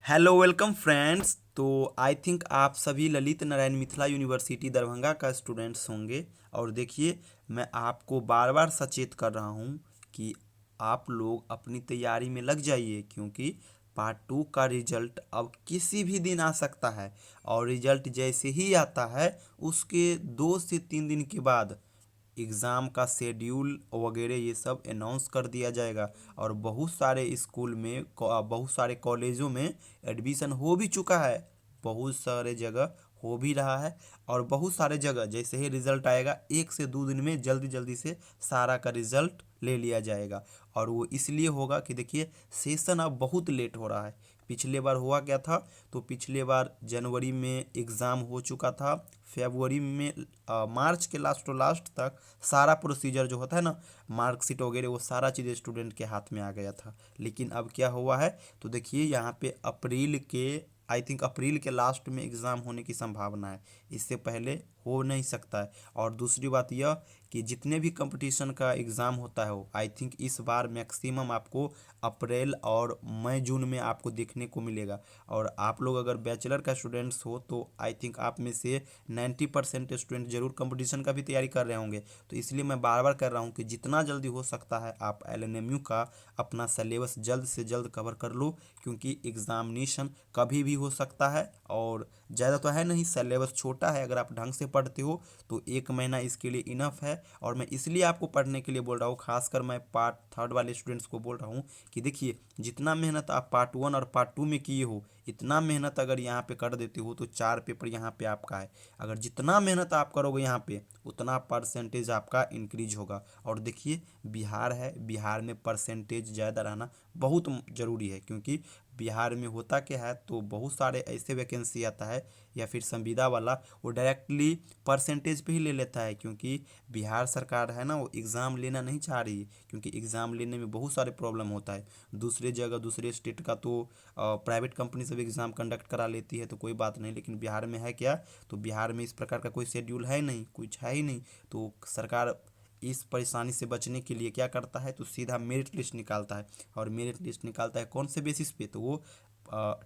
Hello welcome friends. तो I think आप सभी ललित नारायण मिथिला यूनिवर्सिटी दरभंगा का स्टूडेंट्स होंगे। और देखिए, मैं आपको बार बार सचेत कर रहा हूँ कि आप लोग अपनी तैयारी में लग जाइए, क्योंकि पार्ट टू का रिजल्ट अब किसी भी दिन आ सकता है। और रिजल्ट जैसे ही आता है उसके 2 से 3 दिन के बाद एग्ज़ाम का शेड्यूल वगैरह ये सब अनाउंस कर दिया जाएगा। और बहुत सारे स्कूल में बहुत सारे कॉलेजों में एडमिशन हो भी चुका है, बहुत सारे जगह हो भी रहा है। और बहुत सारे जगह जैसे ही रिज़ल्ट आएगा 1 से 2 दिन में जल्दी जल्दी से सारा का रिज़ल्ट ले लिया जाएगा। और वो इसलिए होगा कि देखिए, सेशन अब बहुत लेट हो रहा है। पिछले बार हुआ क्या था, तो पिछले बार जनवरी में एग्ज़ाम हो चुका था, फरवरी में मार्च के लास्ट टू लास्ट तक सारा प्रोसीजर जो होता है ना, मार्कशीट वगैरह, वो सारा चीज़ स्टूडेंट के हाथ में आ गया था। लेकिन अब क्या हुआ है, तो देखिए यहाँ पे अप्रैल के आई थिंक अप्रैल के लास्ट में एग्ज़ाम होने की संभावना है, इससे पहले हो नहीं सकता है। और दूसरी बात यह कि जितने भी कंपटीशन का एग्ज़ाम होता है वो आई थिंक इस बार मैक्सिमम आपको अप्रैल और मई जून में आपको देखने को मिलेगा। और आप लोग अगर बैचलर का स्टूडेंट्स हो तो आई थिंक आप में से 90% स्टूडेंट जरूर कंपटीशन का भी तैयारी कर रहे होंगे। तो इसलिए मैं बार बार कर रहा हूँ कि जितना जल्दी हो सकता है आप एलएनएमयू का अपना सिलेबस जल्द से जल्द कवर कर लो, क्योंकि एग्ज़ामिनेशन कभी भी हो सकता है। और ज़्यादा तो है नहीं, सिलेबस छोटा है, अगर आप ढंग से पढ़ते हो तो 1 महीना इसके लिए इनफ है। और मैं इसलिए आपको पढ़ने के लिए बोल रहा हूँ, खासकर मैं पार्ट थर्ड वाले स्टूडेंट्स को बोल रहा हूँ कि देखिए, जितना मेहनत आप पार्ट वन और पार्ट टू में किए हो, इतना मेहनत अगर यहाँ पे कर देते हो तो 4 पेपर यहाँ पे आपका है। अगर जितना मेहनत आप करोगे यहाँ पे, उतना परसेंटेज आपका इंक्रीज होगा। और देखिए, बिहार है, बिहार में परसेंटेज ज़्यादा रहना बहुत ज़रूरी है, क्योंकि बिहार में होता क्या है, तो बहुत सारे ऐसे वैकेंसी आता है या फिर संविदा वाला वो डायरेक्टली परसेंटेज पे ही ले लेता है। क्योंकि बिहार सरकार है ना, वो एग्ज़ाम लेना नहीं चाह रही है, क्योंकि एग्ज़ाम लेने में बहुत सारे प्रॉब्लम होता है। दूसरे जगह दूसरे स्टेट का तो प्राइवेट कंपनी से भी एग्ज़ाम कंडक्ट करा लेती है, तो कोई बात नहीं। लेकिन बिहार में है क्या, तो बिहार में इस प्रकार का कोई शेड्यूल है नहीं, कुछ है ही नहीं। तो सरकार इस परेशानी से बचने के लिए क्या करता है, तो सीधा मेरिट लिस्ट निकालता है। और मेरिट लिस्ट निकालता है कौन से बेसिस पे, तो वो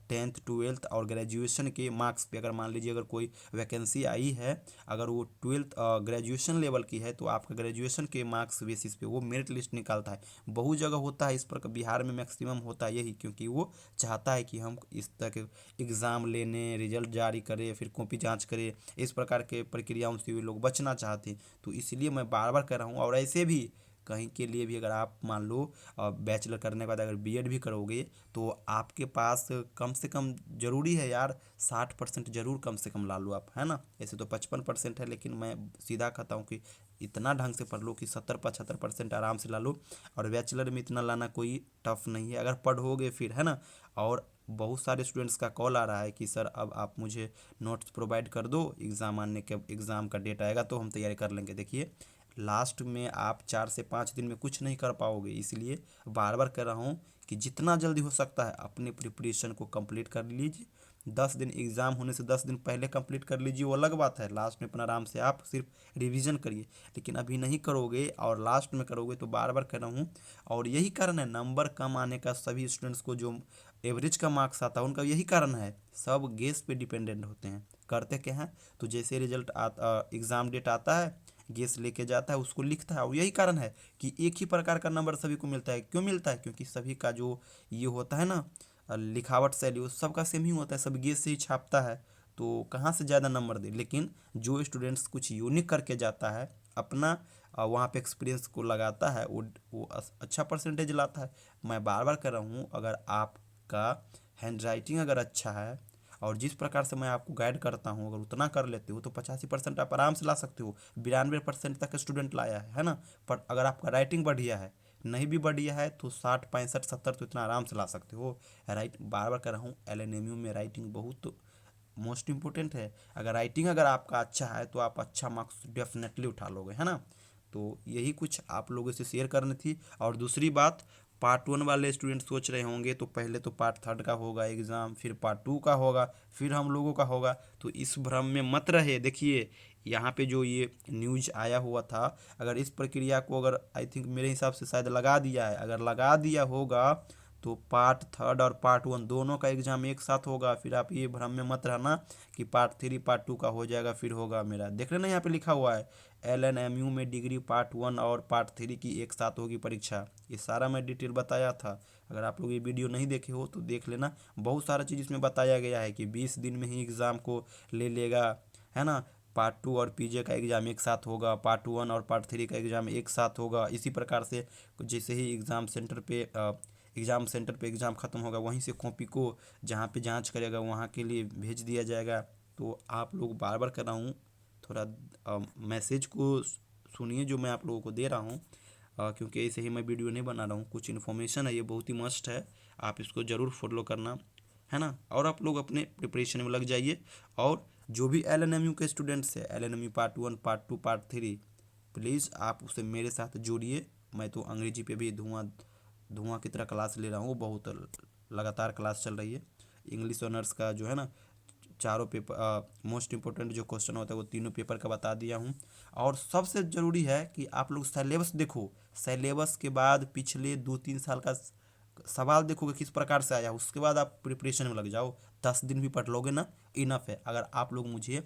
10th 12th और ग्रेजुएशन के मार्क्स पे। अगर मान लीजिए अगर कोई वैकेंसी आई है, अगर वो 12th ग्रेजुएशन लेवल की है, तो आपका ग्रेजुएशन के मार्क्स बेसिस पे वो मेरिट लिस्ट निकालता है। बहुत जगह होता है इस पर, बिहार में मैक्सिमम होता है यही, क्योंकि वो चाहता है कि हम इस तरह के एग्ज़ाम लेने, रिजल्ट जारी करें, फिर कॉपी जांच करें, इस प्रकार के प्रक्रियाओं से भी लोग बचना चाहते हैं। तो इसलिए मैं बार बार कह रहा हूँ। और ऐसे भी कहीं के लिए भी अगर आप मान लो बैचलर करने के बाद अगर बीएड भी करोगे, तो आपके पास कम से कम ज़रूरी है यार, 60% ज़रूर कम से कम ला लो आप, है ना। ऐसे तो 55% है, लेकिन मैं सीधा कहता हूँ कि इतना ढंग से पढ़ लो कि 70-75% आराम से ला लो। और बैचलर में इतना लाना कोई टफ नहीं है, अगर पढ़ोगे फिर, है ना। और बहुत सारे स्टूडेंट्स का कॉल आ रहा है कि सर अब आप मुझे नोट्स प्रोवाइड कर दो, एग्ज़ाम आने के एग्ज़ाम का डेट आएगा तो हम तैयारी कर लेंगे। देखिए, लास्ट में आप 4 से 5 दिन में कुछ नहीं कर पाओगे, इसलिए बार बार कह रहा हूँ कि जितना जल्दी हो सकता है अपने प्रिपरेशन को कंप्लीट कर लीजिए। 10 दिन एग्ज़ाम होने से 10 दिन पहले कंप्लीट कर लीजिए, वो अलग बात है, लास्ट में अपना आराम से आप सिर्फ रिवीजन करिए। लेकिन अभी नहीं करोगे और लास्ट में करोगे, तो बार बार कह रहा हूँ। और यही कारण है नंबर कम आने का, सभी स्टूडेंट्स को जो एवरेज का मार्क्स आता है उनका यही कारण है, सब गेस पे डिपेंडेंट होते हैं। करते क्या हैं, तो जैसे रिजल्ट आता, एग्ज़ाम डेट आता है, गेस लेके जाता है, उसको लिखता है। और यही कारण है कि एक ही प्रकार का नंबर सभी को मिलता है। क्यों मिलता है, क्योंकि सभी का जो ये होता है ना, लिखावट शैली, वो सबका सेम ही होता है, सब गेस से ही छापता है। तो कहाँ से ज़्यादा नंबर दे। लेकिन जो स्टूडेंट्स कुछ यूनिक करके जाता है, अपना वहाँ पे एक्सपीरियंस को लगाता है, वो अच्छा परसेंटेज लाता है। मैं बार बार कर रहा हूँ, अगर आपका हैंड राइटिंग अगर अच्छा है और जिस प्रकार से मैं आपको गाइड करता हूँ, अगर उतना कर लेते हो, तो 85% आप आराम से ला सकते हो। 92% तक स्टूडेंट लाया है ना। पर अगर आपका राइटिंग बढ़िया है, नहीं भी बढ़िया है, तो 60 65 70 तो इतना आराम से ला सकते हो। राइट, बार बार कर रहा हूँ, एलएनएमयू में राइटिंग बहुत मोस्ट इम्पोर्टेंट है। अगर राइटिंग अगर आपका अच्छा है तो आप अच्छा मार्क्स डेफिनेटली उठा लोगे, है ना। तो यही कुछ आप लोगों से शेयर करनी थी। और दूसरी बात, पार्ट वन वाले स्टूडेंट सोच रहे होंगे तो पहले तो पार्ट थर्ड का होगा एग्ज़ाम, फिर पार्ट टू का होगा, फिर हम लोगों का होगा। तो इस भ्रम में मत रहे। देखिए, यहाँ पे जो ये न्यूज आया हुआ था, अगर इस प्रक्रिया को अगर आई थिंक मेरे हिसाब से शायद लगा दिया है, अगर लगा दिया होगा तो पार्ट 3 और पार्ट 1 दोनों का एग्ज़ाम एक साथ होगा। फिर आप ये भ्रम में मत रहना कि पार्ट 3 पार्ट 2 का हो जाएगा फिर होगा मेरा। देख लेना यहाँ पे लिखा हुआ है LNMU में डिग्री पार्ट 1 और पार्ट 3 की एक साथ होगी परीक्षा। ये सारा मैं डिटेल बताया था। अगर आप लोग ये वीडियो नहीं देखे हो तो देख लेना। बहुत सारा चीज़ इसमें बताया गया है कि 20 दिन में ही एग्ज़ाम को ले लेगा, है ना। पार्ट 2 और पीजे का एग्ज़ाम एक साथ होगा, पार्ट 1 और पार्ट 3 का एग्ज़ाम एक साथ होगा। इसी प्रकार से जैसे ही एग्ज़ाम सेंटर पे एग्ज़ाम ख़त्म होगा वहीं से कॉपी को जहाँ पे जांच करेगा वहाँ के लिए भेज दिया जाएगा। तो आप लोग बार बार कर रहा हूँ, थोड़ा मैसेज को सुनिए जो मैं आप लोगों को दे रहा हूँ, क्योंकि ऐसे ही मैं वीडियो नहीं बना रहा हूँ। कुछ इन्फॉर्मेशन है, ये बहुत ही मस्ट है, आप इसको ज़रूर फॉलो करना, है ना। और आप लोग अपने प्रिपरेशन में लग जाइए। और जो भी LNMU के स्टूडेंट्स है, LNMU part 1 part 2 part 3, please आप उसे मेरे साथ जोड़िए। मैं तो अंग्रेजी पे भी धुआं की तरह क्लास ले रहा हूँ, बहुत लगातार क्लास चल रही है। इंग्लिश ऑनर्स का जो है ना, चारों पेपर मोस्ट इंपॉर्टेंट जो क्वेश्चन होता है वो तीनों पेपर का बता दिया हूँ। और सबसे ज़रूरी है कि आप लोग सिलेबस देखो, सिलेबस के बाद पिछले 2-3 साल का सवाल देखोगे किस प्रकार से आया, उसके बाद आप प्रिपरेशन में लग जाओ। 10 दिन भी पढ़ लोगे ना, इनफ है। अगर आप लोग मुझे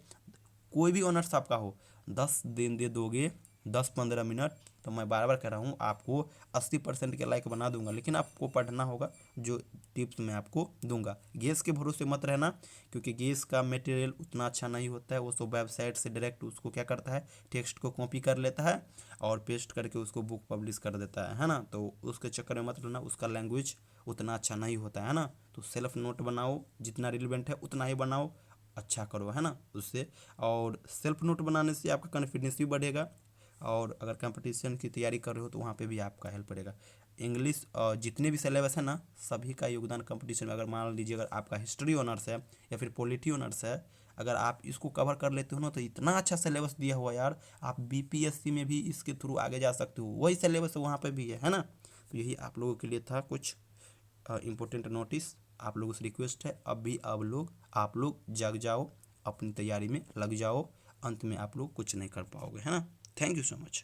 कोई भी ऑनर्स आपका हो 10 दिन दे दोगे, 10-15 मिनट, तो मैं बार बार कह रहा हूँ आपको 80% के लायक बना दूंगा। लेकिन आपको पढ़ना होगा, जो टिप्स मैं आपको दूंगा। गैस के भरोसे मत रहना, क्योंकि गैस का मटेरियल उतना अच्छा नहीं होता है। वो सब वेबसाइट से डायरेक्ट उसको क्या करता है, टेक्स्ट को कॉपी कर लेता है और पेस्ट करके उसको बुक पब्लिश कर देता है ना। तो उसके चक्कर में मत रहना, उसका लैंग्वेज उतना अच्छा नहीं होता है ना। तो सेल्फ नोट बनाओ, जितना रिलेवेंट है उतना ही बनाओ, अच्छा करो, है ना उससे। और सेल्फ नोट बनाने से आपका कॉन्फिडेंस भी बढ़ेगा। और अगर कंपटीशन की तैयारी कर रहे हो तो वहाँ पे भी आपका हेल्प पड़ेगा। इंग्लिश जितने भी सिलेबस है ना, सभी का योगदान कंपटीशन में। अगर मान लीजिए अगर आपका हिस्ट्री ऑनर्स है या फिर पॉलिटी ऑनर्स है, अगर आप इसको कवर कर लेते हो ना, तो इतना अच्छा सिलेबस दिया हुआ यार, आप BPSC में भी इसके थ्रू आगे जा सकते हो। वही सिलेबस वहाँ पे भी है ना। तो यही आप लोगों के लिए था कुछ इम्पोर्टेंट नोटिस। आप लोगों से रिक्वेस्ट है, आप लोग जग जाओ, अपनी तैयारी में लग जाओ। अंत में आप लोग कुछ नहीं कर पाओगे, है ना। Thank you so much.